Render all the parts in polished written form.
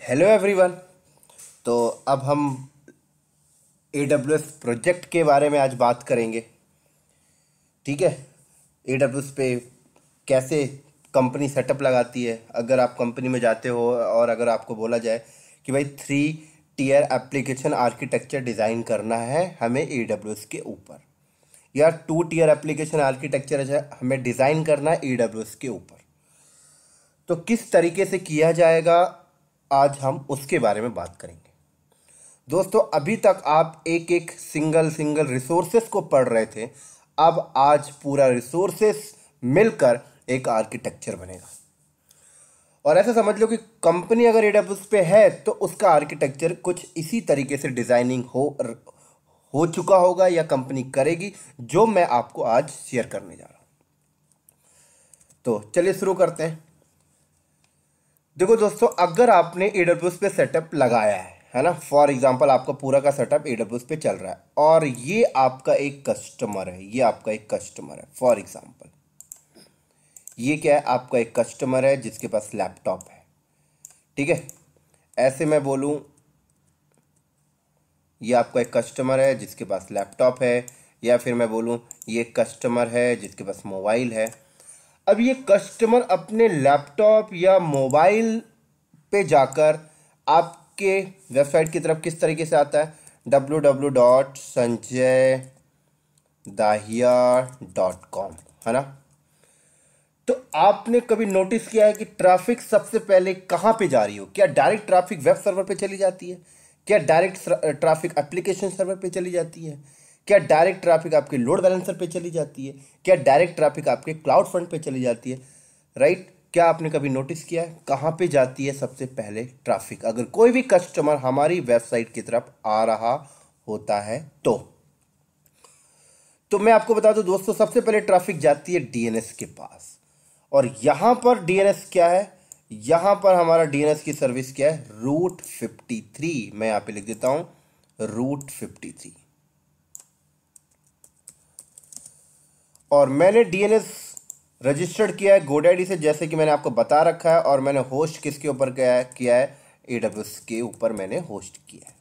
Hello everyone. तो अब हम AWS प्रोजेक्ट के बारे में आज बात करेंगे। ठीक है, AWS पे कैसे कंपनी सेटअप लगाती है। अगर आप कंपनी में जाते हो और अगर आपको बोला जाए कि भाई 3 टियर एप्लीकेशन आर्किटेक्चर डिज़ाइन करना है हमें AWS के ऊपर, या 2 टियर एप्लीकेशन आर्किटेक्चर हमें डिज़ाइन करना है AWS के ऊपर, तो किस तरीके से किया जाएगा आज हम उसके बारे में बात करेंगे। दोस्तों, अभी तक आप एक एक सिंगल सिंगल रिसोर्सेस को पढ़ रहे थे, अब आज पूरा रिसोर्सेस मिलकर एक आर्किटेक्चर बनेगा। और ऐसा समझ लो कि कंपनी अगर AWS पे है तो उसका आर्किटेक्चर कुछ इसी तरीके से डिजाइनिंग हो चुका होगा या कंपनी करेगी, जो मैं आपको आज शेयर करने जा रहा हूं। तो चलिए शुरू करते हैं। देखो दोस्तों, अगर आपने AWS पे सेटअप लगाया है ना, फॉर एग्जांपल आपका पूरा का सेटअप AWS पे चल रहा है और ये आपका एक कस्टमर है, ये आपका एक कस्टमर है। फॉर एग्जांपल ये क्या है, आपका एक कस्टमर है जिसके पास लैपटॉप है। ठीक है, ऐसे मैं बोलूं, ये आपका एक कस्टमर है जिसके पास लैपटॉप है, या फिर मैं बोलूं ये कस्टमर है जिसके पास मोबाइल है। अब ये कस्टमर अपने लैपटॉप या मोबाइल पे जाकर आपके वेबसाइट की तरफ किस तरीके से आता है, www.sanjaydahiya.com, है ना। तो आपने कभी नोटिस किया है कि ट्रैफिक सबसे पहले कहाँ पे जा रही हो? क्या डायरेक्ट ट्रैफिक वेब सर्वर पे चली जाती है? क्या डायरेक्ट ट्रैफिक एप्लीकेशन सर्वर पे चली जाती है? क्या डायरेक्ट ट्रैफिक आपके लोड बैलेंसर पे चली जाती है? क्या डायरेक्ट ट्रैफिक आपके क्लाउड फ्रंट पे चली जाती है? राइट? क्या आपने कभी नोटिस किया है कहाँ पे जाती है सबसे पहले ट्रैफिक, अगर कोई भी कस्टमर हमारी वेबसाइट की तरफ आ रहा होता है तो मैं आपको बता दूं दोस्तों, सबसे पहले ट्रैफिक जाती है DNS के पास। और यहां पर DNS क्या है, यहां पर हमारा DNS की सर्विस क्या है, रूट 53। मैं यहां पे लिख देता हूं रूट 53। और मैंने DNS रजिस्टर्ड किया है GoDaddy से, जैसे कि मैंने आपको बता रखा है। और मैंने होस्ट किसके ऊपर किया है AWS के ऊपर मैंने होस्ट किया है।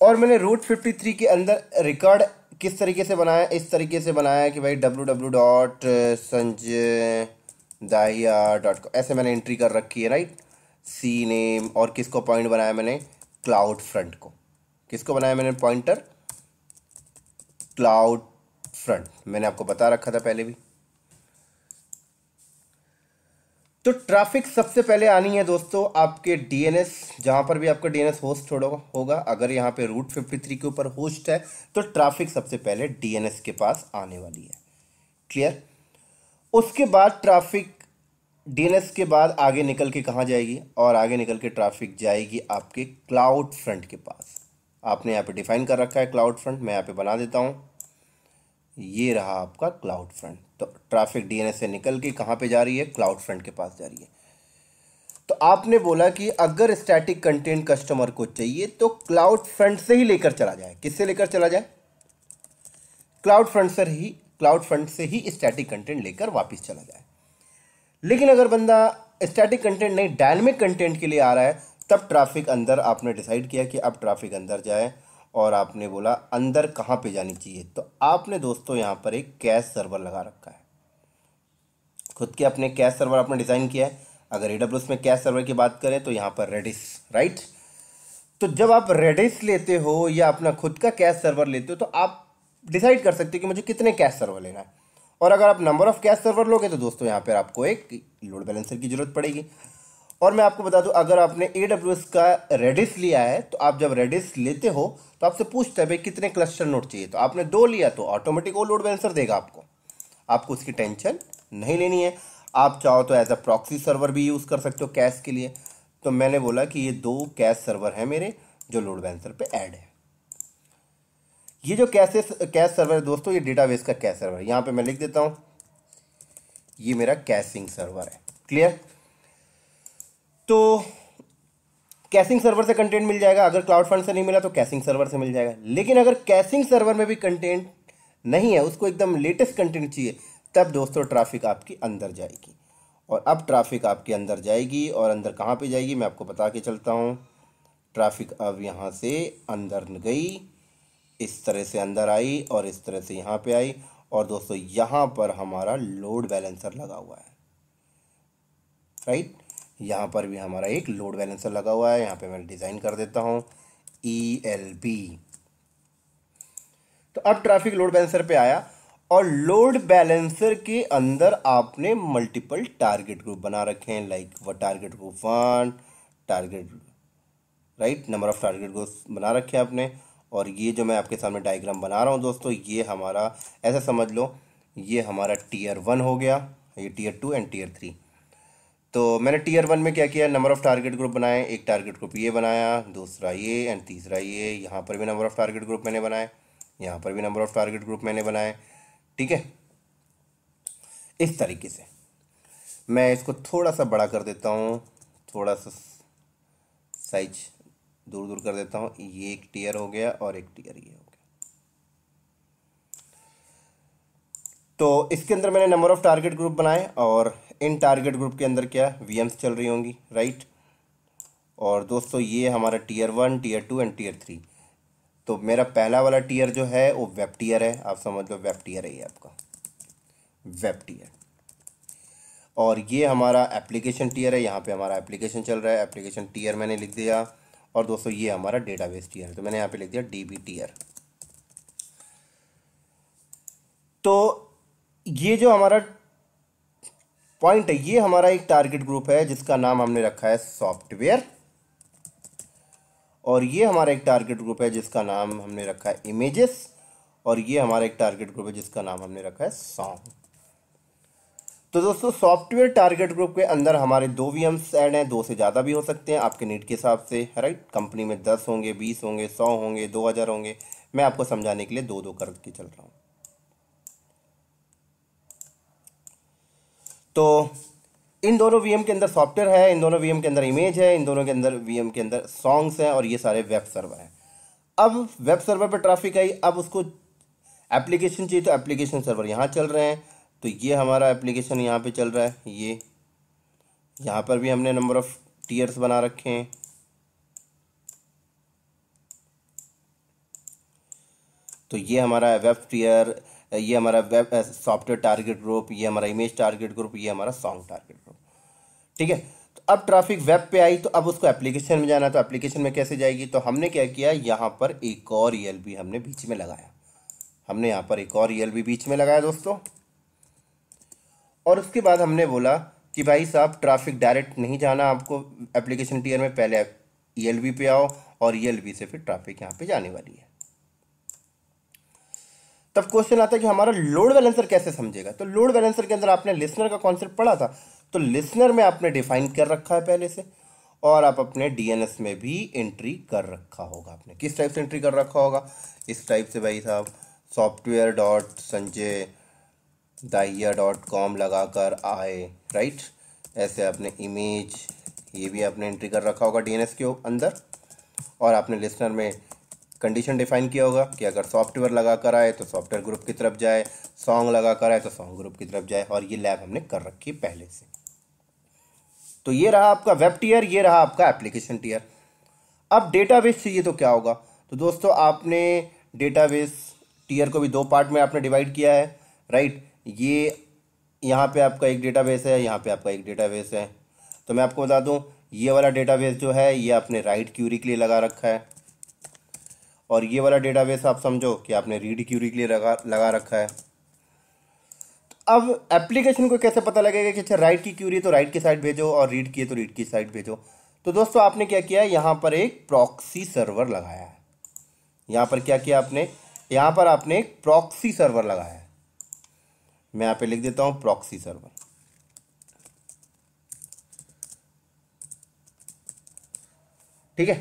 और मैंने रूट 53 के अंदर रिकॉर्ड किस तरीके से बनाया, इस तरीके से बनाया कि भाई www.sanjaydahiya.com, ऐसे मैंने एंट्री कर रखी है, राइट। सी नेम, और किसको पॉइंट बनाया मैंने, क्लाउड फ्रंट को। किसको बनाया मैंने पॉइंटर, क्लाउड फ्रंट, मैंने आपको बता रखा था पहले भी। तो ट्रैफिक सबसे पहले आनी है दोस्तों आपके DNS, जहां पर भी आपका DNS होस्ट होगा। अगर यहाँ पे रूट 53 के ऊपर होस्ट है तो ट्रैफिक सबसे पहले DNS के पास आने वाली है। क्लियर? उसके बाद ट्रैफिक DNS के बाद आगे निकल के कहाँ जाएगी, और आगे निकल के ट्रैफिक जाएगी आपके क्लाउड फ्रंट के पास। आपने यहाँ पे डिफाइन कर रखा है क्लाउड फ्रंट, मैं यहाँ पे बना देता हूँ, ये रहा आपका क्लाउड फ्रंट। तो ट्रैफिक DNS से निकल के कहाँ पे जा रही है, क्लाउड फ्रंट के पास जा रही है। तो आपने बोला कि अगर स्टैटिक कंटेंट कस्टमर को चाहिए तो क्लाउड फ्रंट से ही लेकर चला जाए। किससे लेकर चला जाए, क्लाउड फ्रंट से ही स्टैटिक कंटेंट लेकर वापस चला जाए। लेकिन अगर बंदा स्टैटिक कंटेंट नहीं डायनेमिक कंटेंट के लिए आ रहा है, तब ट्रैफिक अंदर आपने डिसाइड किया कि अब ट्रैफिक अंदर जाए। और आपने बोला अंदर कहाँ पे जानी चाहिए, तो आपने दोस्तों यहाँ पर एक कैश सर्वर लगा रखा है। खुद के अपने कैश सर्वर आपने डिज़ाइन किया है। अगर AWS में कैश सर्वर की बात करें तो यहाँ पर रेडिस, राइट। तो जब आप रेडिस लेते हो या अपना खुद का कैश सर्वर लेते हो तो आप डिसाइड कर सकते हो कि मुझे कितने कैश सर्वर लेना है। और अगर आप नंबर ऑफ कैश सर्वर लोगे तो दोस्तों यहाँ पर आपको एक लोड बैलेंसर की जरूरत पड़ेगी। और मैं आपको बता दूं, अगर आपने AWS का रेडिस लिया है तो आप जब रेडिस लेते हो तो आपसे पूछता है भाई कितने क्लस्टर नोड चाहिए, तो आपने 2 लिया तो ऑटोमेटिक वो लोड बैलेंसर देगा आपको उसकी टेंशन नहीं लेनी है। आप चाहो तो एज अ प्रॉक्सी सर्वर भी यूज़ कर सकते हो कैश के लिए। तो मैंने बोला कि ये 2 कैश सर्वर हैं मेरे जो लोड बैलेंसर पे ऐड है। ये जो कैश सर्वर है दोस्तों, ये डेटाबेस का कैश सर्वर है। यहाँ पे मैं लिख देता हूँ ये मेरा कैशिंग सर्वर है। क्लियर? तो कैशिंग सर्वर से कंटेंट मिल जाएगा, अगर क्लाउड फ्रंट से नहीं मिला तो कैशिंग सर्वर से मिल जाएगा। लेकिन अगर कैशिंग सर्वर में भी कंटेंट नहीं है, उसको एकदम लेटेस्ट कंटेंट चाहिए, तब दोस्तों ट्रैफिक आपकी अंदर जाएगी। और अब ट्रैफिक आपके अंदर जाएगी, और अंदर कहाँ पे जाएगी मैं आपको बता के चलता हूँ। ट्रैफिक अब यहाँ से अंदर गई, इस तरह से अंदर आई और इस तरह से यहाँ पे आई, और दोस्तों यहाँ पर हमारा लोड बैलेंसर लगा हुआ है, राइट। यहाँ पर भी हमारा एक लोड बैलेंसर लगा हुआ है। यहाँ पे मैं डिज़ाइन कर देता हूँ ELB। तो अब ट्रैफिक लोड बैलेंसर पे आया, और लोड बैलेंसर के अंदर आपने मल्टीपल टारगेट ग्रुप बना रखे हैं, लाइक वो target group 1 target, right, number of target group बना रखे हैं आपने। और ये जो मैं आपके सामने डायग्राम बना रहा हूँ दोस्तों, ये हमारा ऐसा समझ लो, ये हमारा टीयर 1 हो गया, ये टीयर 2 एंड टीयर 3। तो मैंने टीयर 1 में क्या किया, नंबर ऑफ टारगेट ग्रुप बनाए, एक टारगेट ग्रुप ये बनाया, दूसरा ये एंड तीसरा ये। यहाँ पर भी नंबर ऑफ टारगेट ग्रुप मैंने बनाए, यहाँ पर भी नंबर ऑफ टारगेट ग्रुप मैंने बनाए, ठीक है। इस तरीके से मैं इसको थोड़ा सा बड़ा कर देता हूँ, थोड़ा सा साइज दूर दूर कर देता हूँ। ये एक टीयर हो गया और एक टीयर ये हो गया। तो इसके अंदर मैंने नंबर ऑफ टारगेट ग्रुप बनाए, और इन टारगेट ग्रुप के अंदर क्या VMs चल रही होंगी, राइट। और दोस्तों ये हमारा टीयर 1 टीयर 2 एंड टीयर 3। तो मेरा पहला वाला टीयर जो है वो वेब टीयर है, आप समझ लो वेब टीयर है ये आपका वेब टीयर। और ये हमारा एप्लीकेशन टीयर है, यहाँ पे हमारा एप्लीकेशन चल रहा है, एप्लीकेशन टीयर मैंने लिख दिया। और दोस्तों ये हमारा डेटाबेस टीयर है, तो मैंने यहाँ पे लिख दिया DB टीयर। तो ये जो हमारा पॉइंट है, ये हमारा एक टारगेट ग्रुप है जिसका नाम हमने रखा है सॉफ्टवेयर, और ये हमारा एक टारगेट ग्रुप है जिसका नाम हमने रखा है इमेजेस, और ये हमारा एक टारगेट ग्रुप है जिसका नाम हमने रखा है सॉन्ग। तो दोस्तों सॉफ्टवेयर टारगेट ग्रुप के अंदर हमारे 2 VMs ऐड हैं, 2 से ज़्यादा भी हो सकते हैं आपके नीड के हिसाब से, राइट। कंपनी में 10 होंगे, 20 होंगे, 100 होंगे, 2000 होंगे। मैं आपको समझाने के लिए 2-2 करके चल रहा हूँ। तो इन दोनों VM के अंदर सॉफ्टवेयर है, इन दोनों VM के अंदर इमेज है, इन दोनों के अंदर VM के अंदर सॉन्ग्स हैं, और ये सारे वेब सर्वर हैं। अब वेब सर्वर पर ट्रैफिक आई, अब उसको एप्लीकेशन चाहिए, तो एप्लीकेशन सर्वर यहाँ चल रहे हैं। तो ये हमारा एप्लीकेशन यहाँ पे चल रहा है, ये यहाँ पर भी हमने नंबर ऑफ टीयर्स बना रखे हैं। तो ये हमारा वेब टीयर, ये हमारा वेब सॉफ्टवेयर टारगेट ग्रुप, ये हमारा इमेज टारगेट ग्रुप, ये हमारा सॉन्ग टारगेट ग्रुप, ठीक है। तो अब ट्रैफिक वेब पे आई, तो अब उसको एप्लीकेशन में जाना है, तो एप्लीकेशन में कैसे जाएगी। तो हमने क्या किया, यहाँ पर एक और ELB हमने बीच में लगाया, हमने यहाँ पर एक और ELB बीच में लगाया दोस्तों। और उसके बाद हमने बोला कि भाई साहब ट्रैफिक डायरेक्ट नहीं जाना आपको एप्लीकेशन टीयर में, पहले ELB पे आओ, और ELB से फिर ट्रैफिक यहाँ पे जाने वाली है। तब क्वेश्चन आता है कि हमारा लोड बैलेंसर कैसे समझेगा। तो लोड बैलेंसर के अंदर आपने लिसनर का कॉन्सेप्ट पढ़ा था, तो लिसनर में आपने डिफाइन कर रखा है पहले से, और आप अपने DNS में भी एंट्री कर रखा होगा। आपने किस टाइप से एंट्री कर रखा होगा, इस टाइप से भाई साहब software.sanjay.com लगाकर आए, राइट। ऐसे आपने इमेज ये भी आपने एंट्री कर रखा होगा DNS के अंदर, और आपने लिसनर में कंडीशन डिफाइन किया होगा कि अगर सॉफ्टवेयर लगा कर आए तो सॉफ्टवेयर ग्रुप की तरफ जाए, सॉन्ग लगा कर आए तो सॉन्ग ग्रुप की तरफ जाए, और ये लैब हमने कर रखी पहले से। तो ये रहा आपका वेब टीयर, ये रहा आपका एप्लीकेशन टीयर। अब डेटाबेस चाहिए तो क्या होगा। तो दोस्तों आपने डेटाबेस टीयर को भी 2 पार्ट में आपने डिवाइड किया है, राइट। ये यहाँ पे आपका एक डेटाबेस है, यहाँ पे आपका एक डेटाबेस है। तो मैं आपको बता दूँ, ये वाला डेटाबेस जो है ये आपने राइट क्यूरी के लिए लगा रखा है, और ये वाला डेटाबेस आप समझो कि आपने रीड क्यूरी के लिए लगा रखा है। अब एप्लीकेशन को कैसे पता लगेगा कि अच्छा राइट की क्यूरी तो राइट की साइड भेजो, और रीड की है तो रीड की साइड भेजो। तो दोस्तों आपने क्या किया, यहाँ पर एक प्रॉक्सी सर्वर लगाया है। यहाँ पर क्या किया आपने, यहाँ पर आपने एक प्रॉक्सी सर्वर लगाया है। मैं यहाँ पे लिख देता हूँ प्रॉक्सी सर्वर, ठीक है।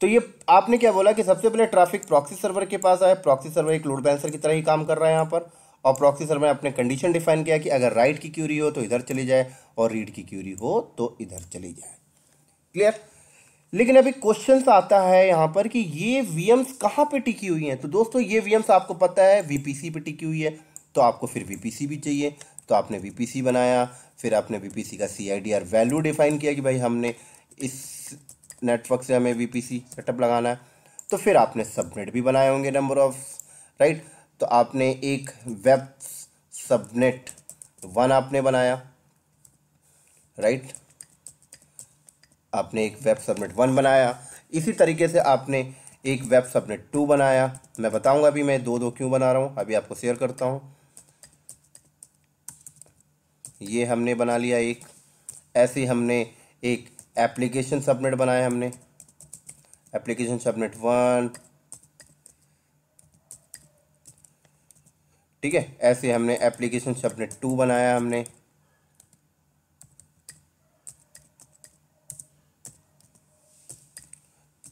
तो ये आपने क्या बोला कि सबसे पहले ट्रैफिक प्रॉक्सी सर्वर के पास आया, प्रॉक्सी सर्वर एक लोड बैलेंसर की तरह ही काम कर रहा है यहाँ पर, और प्रॉक्सी सर्वर में आपने कंडीशन डिफाइन किया कि अगर राइट की क्यूरी हो तो इधर चली जाए, और रीड की क्यूरी हो तो इधर चली जाए, क्लियर। लेकिन अभी क्वेश्चन आता है यहाँ पर कि ये VMs कहाँ पे टिकी हुई हैं। तो दोस्तों ये VMs आपको पता है VPC पे टिकी हुई है, तो आपको फिर VPC भी चाहिए। तो आपने वीपीसी बनाया, फिर आपने वीपीसी का CIDR वैल्यू डिफाइन किया कि भाई हमने इस नेटवर्क से हमें वीपीसी सेटअप लगाना है। तो फिर आपने सबनेट भी बनाए होंगे नंबर ऑफ, राइट। तो आपने एक वेब सबनेट 1 आपने बनाया, राइट। आपने एक वेब सबनेट 1 बनाया। इसी तरीके से आपने एक वेब सबनेट 2 बनाया। मैं बताऊंगा अभी मैं दो क्यों बना रहा हूं, अभी आपको शेयर करता हूं। ये हमने बना लिया एक। ऐसे ही हमने एक एप्लीकेशन सबनेट बनाया, हमने एप्लीकेशन सबनेट 1, ठीक है। ऐसे हमने एप्लीकेशन सबनेट 2 बनाया हमने।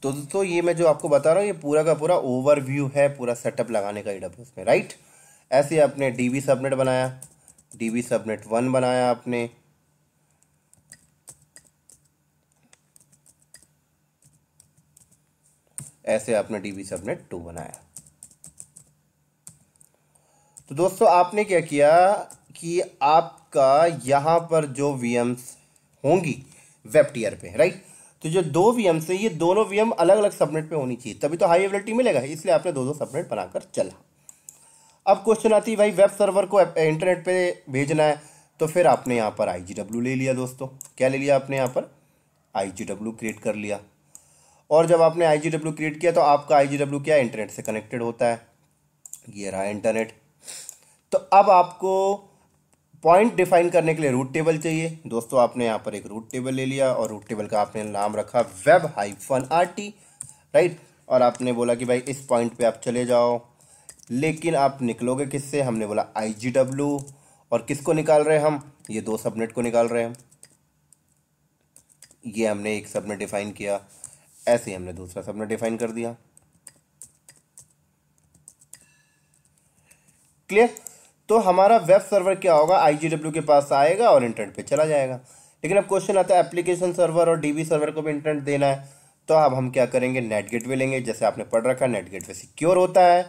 तो दोस्तों ये मैं जो आपको बता रहा हूँ ये पूरा का पूरा ओवरव्यू है पूरा सेटअप लगाने का AWS में, राइट। ऐसे आपने DB सबनेट बनाया, DB सबनेट 1 बनाया आपने। ऐसे आपने DB सबनेट 2 बनाया। तो दोस्तों आपने क्या किया कि आपका यहाँ पर जो VMs होंगी वेब टीयर पे, राइट। तो जो दो VMs है ये दोनों VM अलग अलग सबनेट पे होनी चाहिए, तभी तो हाई अवेलेबिलिटी मिलेगा, इसलिए आपने दो सबनेट बनाकर चला। अब क्वेश्चन आती है भाई वेब सर्वर को इंटरनेट पे भेजना है, तो फिर आपने यहाँ पर IGW ले लिया दोस्तों। क्या ले लिया आपने यहाँ पर? IGW क्रिएट कर लिया। और जब आपने IGW क्रिएट किया तो आपका IGW क्या इंटरनेट से कनेक्टेड होता है, ये रहा इंटरनेट। तो अब आपको पॉइंट डिफाइन करने के लिए रूट टेबल चाहिए दोस्तों। आपने यहाँ पर एक रूट टेबल ले लिया और रूट टेबल का आपने नाम रखा web-rt, राइट। और आपने बोला कि भाई इस पॉइंट पे आप चले जाओ, लेकिन आप निकलोगे किससे? हमने बोला IGW। और किसको निकाल रहे हैं हम? ये दो सबनेट को निकाल रहे हैं हम। ये हमने एक सबनेट डिफाइन किया, ऐसे ही हमने दूसरा सबनेट डिफाइन कर दिया। क्लियर? तो हमारा वेब सर्वर क्या होगा, IGW के पास आएगा और इंटरनेट पे चला जाएगा। लेकिन अब क्वेश्चन आता है एप्लीकेशन सर्वर और DB सर्वर को भी इंटरनेट देना है, तो अब हम क्या करेंगे? नेट गेटवे लेंगे। जैसे आपने पढ़ रखा नेट गेटवे सिक्योर होता है,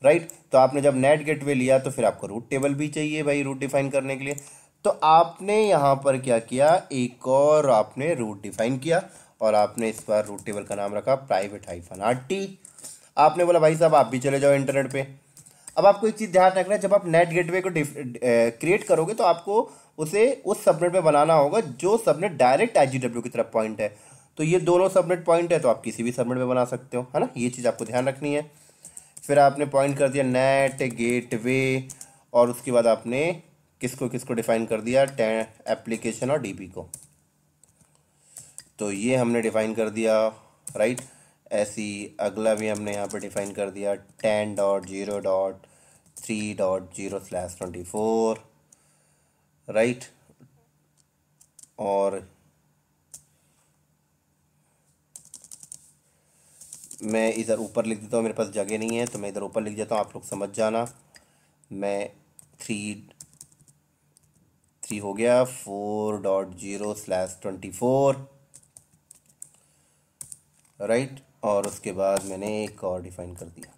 राइट। तो आपने जब नेट गेटवे लिया तो फिर आपको रूट टेबल भी चाहिए भाई रूट डिफाइन करने के लिए। तो आपने यहाँ पर क्या किया, एक और आपने रूट डिफाइन किया और आपने इस बार रूट टेबल का नाम रखा private-rt। आपने बोला भाई साहब आप भी चले जाओ इंटरनेट पे। अब आपको एक चीज़ ध्यान रखना है, जब आप नेट गेटवे को क्रिएट करोगे तो आपको उसे उस सबनेट में बनाना होगा जो सबनेट डायरेक्ट IGW की तरफ पॉइंट है। तो ये दोनों सबनेट पॉइंट है तो आप किसी भी सबनेट में बना सकते हो, है ना। ये चीज़ आपको ध्यान रखनी है। फिर आपने पॉइंट कर दिया नेट गेटवे, और उसके बाद आपने किसको किसको डिफाइन कर दिया? एप्लीकेशन और DB को। तो ये हमने डिफाइन कर दिया, राइट। ऐसी अगला भी हमने यहाँ पर डिफाइन कर दिया 10.0.3.0/24, राइट। और मैं इधर ऊपर लिख देता हूँ, मेरे पास जगह नहीं है तो मैं इधर ऊपर लिख देता हूँ, आप लोग समझ जाना। मैं 3 हो गया 4.0/24, राइट। और उसके बाद मैंने एक और डिफाइन कर दिया।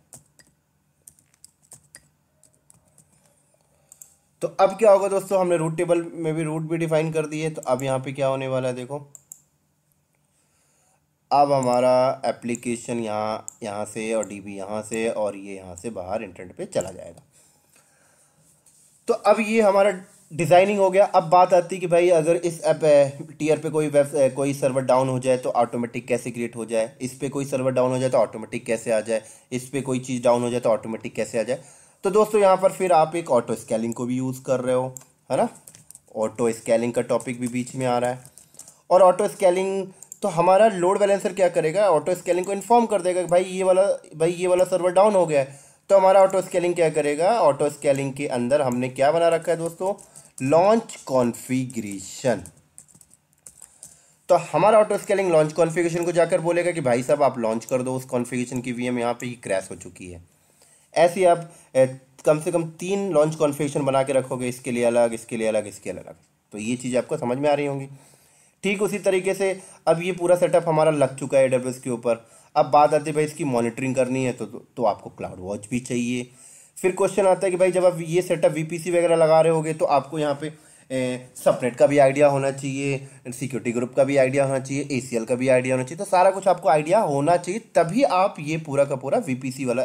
तो अब क्या होगा दोस्तों, हमने रूट टेबल में भी रूट भी डिफाइन कर दिए। तो अब यहाँ पे क्या होने वाला है देखो, अब हमारा एप्लीकेशन यहाँ से और DB यहाँ से और ये यहाँ से बाहर इंटरनेट पे चला जाएगा। तो अब ये हमारा डिज़ाइनिंग हो गया। अब बात आती है कि भाई अगर इस टीयर पे कोई सर्वर डाउन हो जाए तो ऑटोमेटिक कैसे क्रिएट हो जाए, इस पे कोई सर्वर डाउन हो जाए तो ऑटोमेटिक कैसे आ जाए, इस पे कोई चीज़ डाउन हो जाए तो ऑटोमेटिक कैसे आ जाए। तो दोस्तों यहाँ पर फिर आप एक ऑटो स्केलिंग को भी यूज़ कर रहे हो, है ना। ऑटो स्केलिंग का टॉपिक भी बीच में आ रहा है। और ऑटो स्केलिंग तो हमारा लोड बैलेंसर क्या करेगा, ऑटो स्केलिंग को इन्फॉर्म कर देगा कि भाई ये वाला सर्वर डाउन हो गया है। तो हमारा ऑटो स्केलिंग क्या करेगा, ऑटो स्केलिंग के अंदर हमने क्या बना रखा है दोस्तों, लॉन्च कॉन्फ़िगरेशन। तो हमारा ऑटो स्केलिंग लॉन्च कॉन्फ़िगरेशन को जाकर बोलेगा कि भाई साहब आप लॉन्च कर दो उस कॉन्फ़िगरेशन की VM यहाँ पे ही क्रैश हो चुकी है। ऐसे ही आप कम से कम 3 लॉन्च कॉन्फ़िगरेशन बना के रखोगे, इसके लिए अलग, इसके लिए अलग, इसके अलग। तो ये चीज़ आपको समझ में आ रही होंगी। ठीक उसी तरीके से अब ये पूरा सेटअप हमारा लग चुका है AWS के ऊपर। अब बात आती है भाई इसकी मॉनिटरिंग करनी है तो आपको क्लाउड वॉच भी चाहिए। फिर क्वेश्चन आता है कि भाई जब आप ये सेटअप वीपीसी वगैरह लगा रहे होगे तो आपको यहाँ पे सबनेट का भी आइडिया होना चाहिए, सिक्योरिटी ग्रुप का भी आइडिया होना चाहिए, एसीएल का भी आइडिया होना चाहिए। तो सारा कुछ आपको आइडिया होना चाहिए, तभी आप ये पूरा का पूरा वीपीसी वाला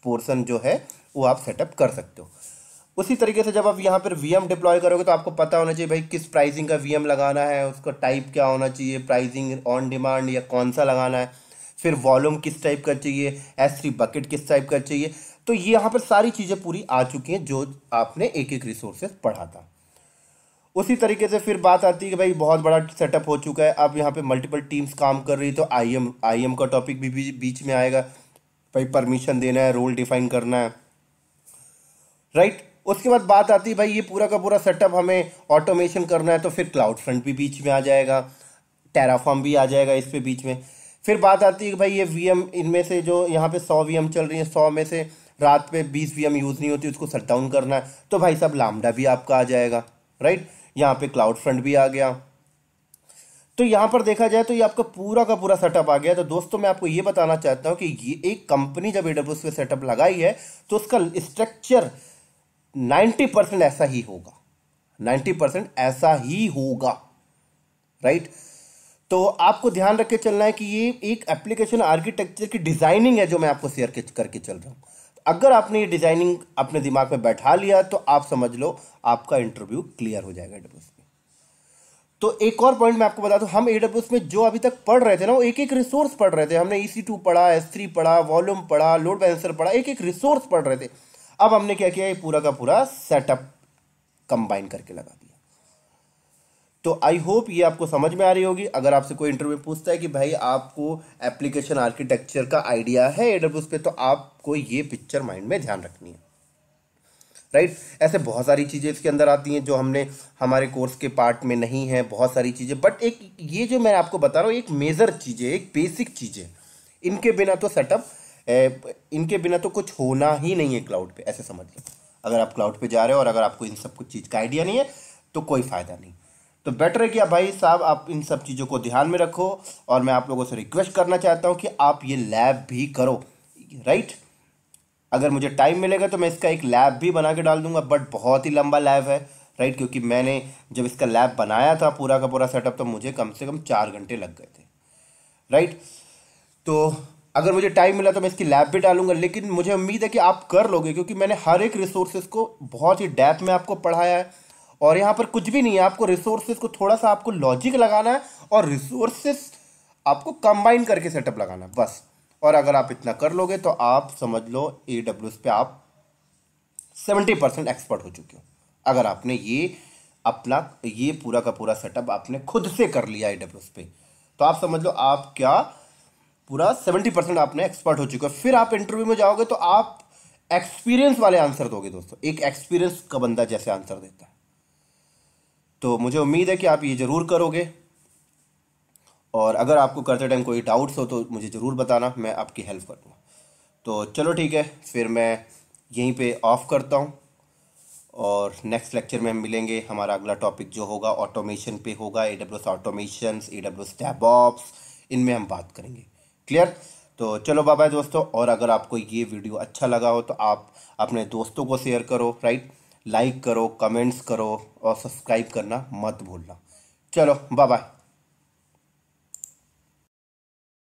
पोर्शन जो है वो आप सेटअप कर सकते हो। उसी तरीके से जब आप यहाँ पर वीएम डिप्लॉय करोगे तो आपको पता होना चाहिए भाई किस प्राइसिंग का वीएम लगाना है, उसका टाइप क्या होना चाहिए, प्राइसिंग ऑन डिमांड या कौन सा लगाना है, फिर वॉल्यूम किस टाइप का चाहिए, S3 बकेट किस टाइप का चाहिए। तो ये यहाँ पर सारी चीज़ें पूरी आ चुकी हैं जो आपने एक एक रिसोर्सेज पढ़ा था। उसी तरीके से फिर बात आती है कि भाई बहुत बड़ा सेटअप हो चुका है, अब यहाँ पे मल्टीपल टीम्स काम कर रही है, तो आईएम का टॉपिक भी बीच में आएगा। भाई परमिशन देना है, रोल डिफाइन करना है, राइट। उसके बाद बात आती है भाई ये पूरा का पूरा सेटअप हमें ऑटोमेशन करना है, तो फिर क्लाउड फ्रंट भी बीच में आ जाएगा, टेराफॉर्म भी आ जाएगा इस पे बीच में। फिर बात आती है कि भाई ये वीएम, इनमें से जो यहाँ पे 100 वीएम चल रही है, 100 में से रात पे 20 वीएम यूज़ नहीं होती, उसको शट डाउन करना है, तो भाई साहब लामडा भी आपका आ जाएगा, राइट। यहाँ पे क्लाउड फ्रंट भी आ गया। तो यहाँ पर देखा जाए तो ये आपका पूरा का पूरा सेटअप आ गया। तो दोस्तों मैं आपको ये बताना चाहता हूँ कि ये एक कंपनी जब AWS पे सेटअप लगाई है तो उसका स्ट्रक्चर 90% ऐसा ही होगा, 90% ऐसा ही होगा, राइट। तो आपको ध्यान रख के चलना है कि ये एक एप्लीकेशन आर्किटेक्चर की डिजाइनिंग है जो मैं आपको शेयर करके चल रहा हूँ। अगर आपने ये डिजाइनिंग अपने दिमाग में बैठा लिया तो आप समझ लो आपका इंटरव्यू क्लियर हो जाएगा AWS में। तो एक और पॉइंट मैं आपको बता दूं, हम AWS में जो अभी तक पढ़ रहे थे ना, वो एक एक रिसोर्स पढ़ रहे थे। हमने EC2 पढ़ा, S3 पढ़ा, वॉल्यूम पढ़ा, लोड बैलेंसर पढ़ा, एक एक रिसोर्स पढ़ रहे थे। अब हमने क्या किया, ये पूरा का पूरा सेटअप कंबाइन करके लगा दिया। तो आई होप ये आपको समझ में आ रही होगी। अगर आपसे कोई इंटरव्यू पूछता है कि भाई आपको एप्लीकेशन आर्किटेक्चर का आइडिया है AWS पे, तो आपको ये पिक्चर माइंड में ध्यान रखनी है, राइट। ऐसे बहुत सारी चीज़ें इसके अंदर आती हैं जो हमने हमारे कोर्स के पार्ट में नहीं है, बहुत सारी चीज़ें, बट एक ये जो मैं आपको बता रहा हूँ एक मेजर चीज़ है, एक बेसिक चीज़ है। इनके बिना तो सेटअप, इनके बिना तो कुछ होना ही नहीं है क्लाउड पे, ऐसे समझ लो। अगर आप क्लाउड पे जा रहे हो और अगर आपको इन सब कुछ चीज़ का आइडिया नहीं है तो कोई फ़ायदा नहीं। तो बेटर है कि आप भाई साहब आप इन सब चीज़ों को ध्यान में रखो। और मैं आप लोगों से रिक्वेस्ट करना चाहता हूँ कि आप ये लैब भी करो, राइट। अगर मुझे टाइम मिलेगा तो मैं इसका एक लैब भी बना के डाल दूंगा, बट बहुत ही लंबा लैब है, राइट। क्योंकि मैंने जब इसका लैब बनाया था पूरा का पूरा सेटअप, तो मुझे कम से कम 4 घंटे लग गए थे, राइट। तो अगर मुझे टाइम मिला तो मैं इसकी लैब भी डालूंगा, लेकिन मुझे उम्मीद है कि आप कर लोगे, क्योंकि मैंने हर एक रिसोर्सेज को बहुत ही डेप्थ में आपको पढ़ाया है। और यहाँ पर कुछ भी नहीं है, आपको रिसोर्सेज को थोड़ा सा आपको लॉजिक लगाना है और रिसोर्सेज आपको कंबाइन करके सेटअप लगाना है, बस। और अगर आप इतना कर लोगे तो आप समझ लो AWS पे आप 70% एक्सपर्ट हो चुके हो। अगर आपने ये अपना ये पूरा का पूरा सेटअप आपने खुद से कर लिया AWS पे, तो आप समझ लो आप क्या पूरा 70% आपने एक्सपर्ट हो चुके हो। फिर आप इंटरव्यू में जाओगे तो आप एक्सपीरियंस वाले आंसर दोगे दोस्तों, एक एक्सपीरियंस का बंदा जैसे आंसर देता है। तो मुझे उम्मीद है कि आप ये ज़रूर करोगे। और अगर आपको करते टाइम कोई डाउट्स हो तो मुझे ज़रूर बताना, मैं आपकी हेल्प करूँगा। तो चलो ठीक है, फिर मैं यहीं पे ऑफ करता हूँ और नेक्स्ट लेक्चर में हम मिलेंगे। हमारा अगला टॉपिक जो होगा ऑटोमेशन पे होगा, AWS ऑटोमेशंस, AWS DevOps, इनमें हम बात करेंगे। क्लियर? तो चलो बाय बाय दोस्तों। और अगर आपको ये वीडियो अच्छा लगा हो तो आप अपने दोस्तों को शेयर करो, राइट, लाइक करो, कमेंट्स करो और सब्सक्राइब करना मत भूलना। चलो बाय बाय।